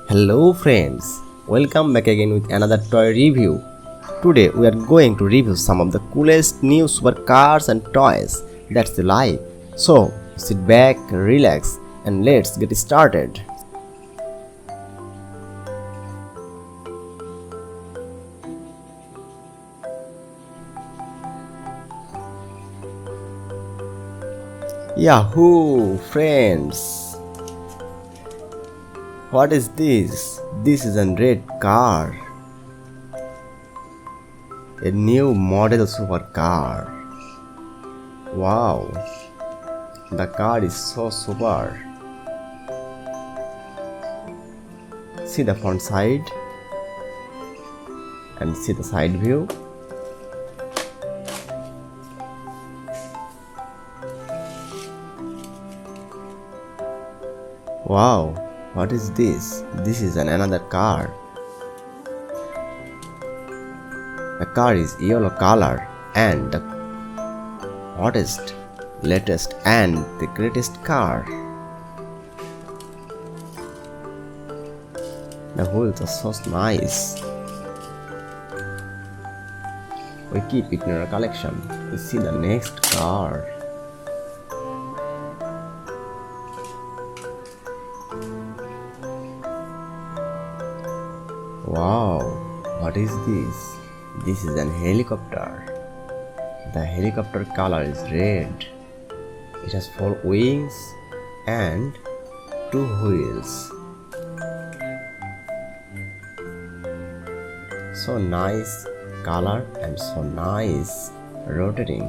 Hello friends, welcome back again with another toy review. Today we are going to review some of the coolest new supercars and toys that's alive. So sit back, relax and let's get started. Yahoo friends! What is this? This is a red car. A new model supercar. Wow, the car is so super. See the front side and see the side view. Wow, what is this? This is another car. The car is yellow color and the hottest, latest and the greatest car. The wheels are so nice. We keep it in our collection. We see the next car. Wow, what is this? This is an helicopter. The helicopter color is red. It has 4 wings and 2 wheels. So nice color and so nice rotating.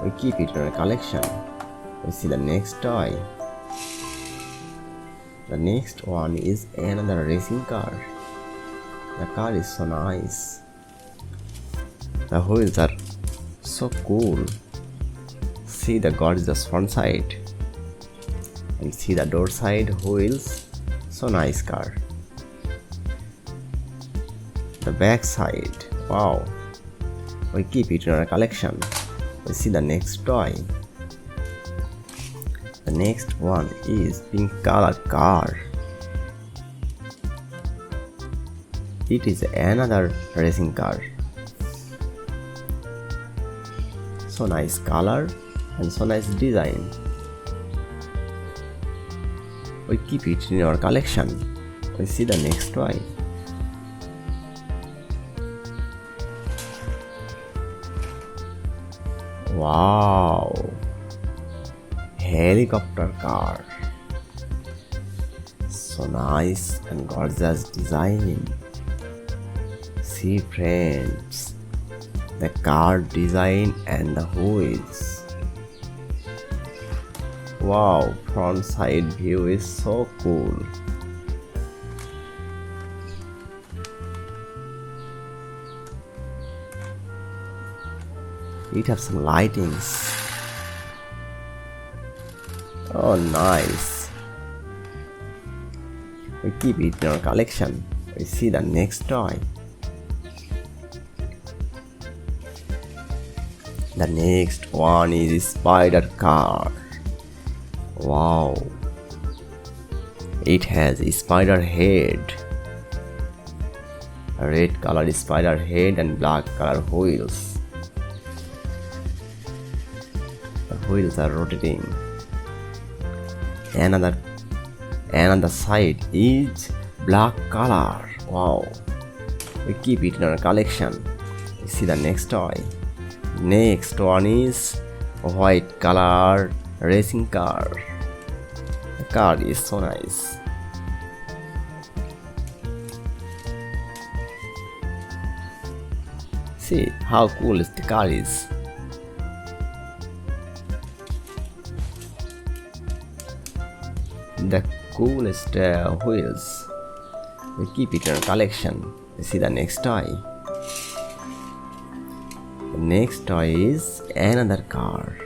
We keep it in our collection. We see the next toy. The next one is another racing car. The car is so nice. The wheels are so cool. See the gorgeous front side and see the door side wheels. So nice car. The back side. Wow. We keep it in our collection. We see the next toy. The next one is pink color car. It is another racing car. So nice color and so nice design. We keep it in our collection. We see the next toy. Wow! Helicopter car. So nice and gorgeous design. See friends, the car design and the wheels. Wow, front side view is so cool. It has some lightings. Oh nice. We keep it in our collection. We see the next toy. The next one is spider car. Wow. It has a spider head. A red colored spider head and black color wheels. The wheels are rotating. Another side is black color. Wow. We keep it in our collection. We see the next toy. Next one is a white color racing car. The car is so nice. See how cool the car is. The coolest wheels. We keep it in our collection. We see the next toy. The next toy is another car.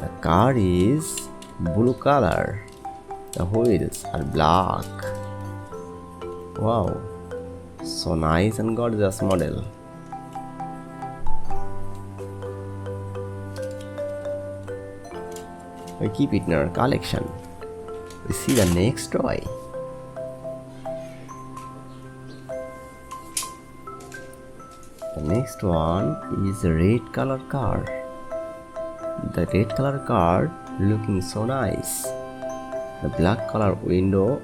The car is blue color. The wheels are black. Wow, so nice and gorgeous model. We keep it in our collection. We see the next toy. The next one is a red color car. The red color car looking so nice. The black color window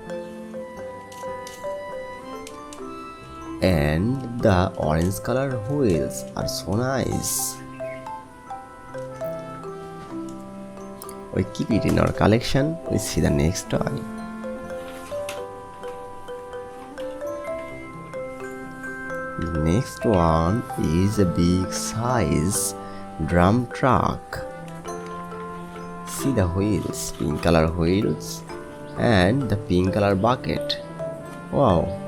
and the orange color wheels are so nice. We keep it in our collection. We see the next toy. The next one is a big size drum truck. See the wheels, pink color wheels and the pink color bucket. Wow!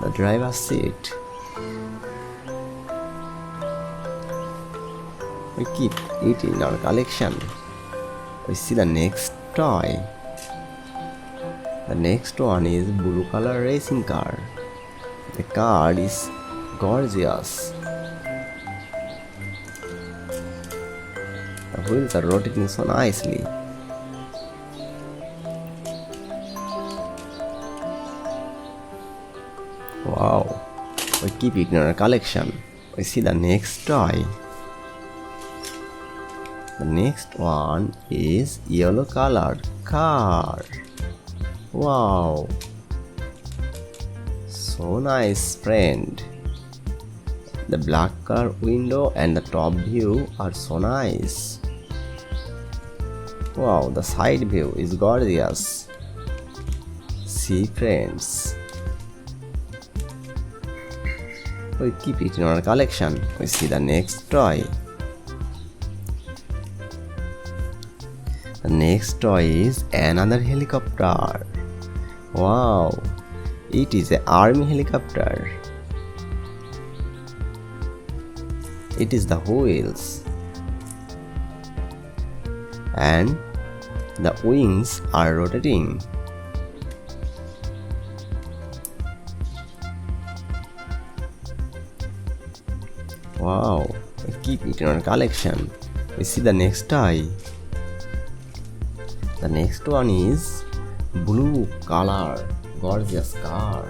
The driver's seat. We keep it in our collection. We see the next toy. The next one is blue color racing car. The car is gorgeous. The wheels are rotating so nicely. Wow, we keep it in our collection. We see the next toy. The next one is yellow colored car. Wow, so nice, friend. The black color window and the top view are so nice. Wow, the side view is gorgeous. See, friends. We keep it in our collection. We see the next toy. The next toy is another helicopter. Wow, it is an army helicopter. It is the wheels and the wings are rotating. Wow, we keep it in our collection. We see the next toy. The next one is blue color gorgeous car.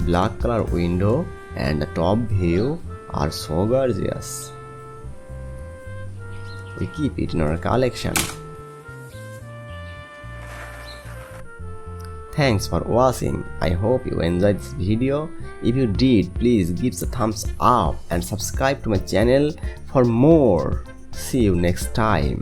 Black color window and the top view are so gorgeous. We keep it in our collection. Thanks for watching. I hope you enjoyed this video. If you did, please give a thumbs up and subscribe to my channel for more. See you next time.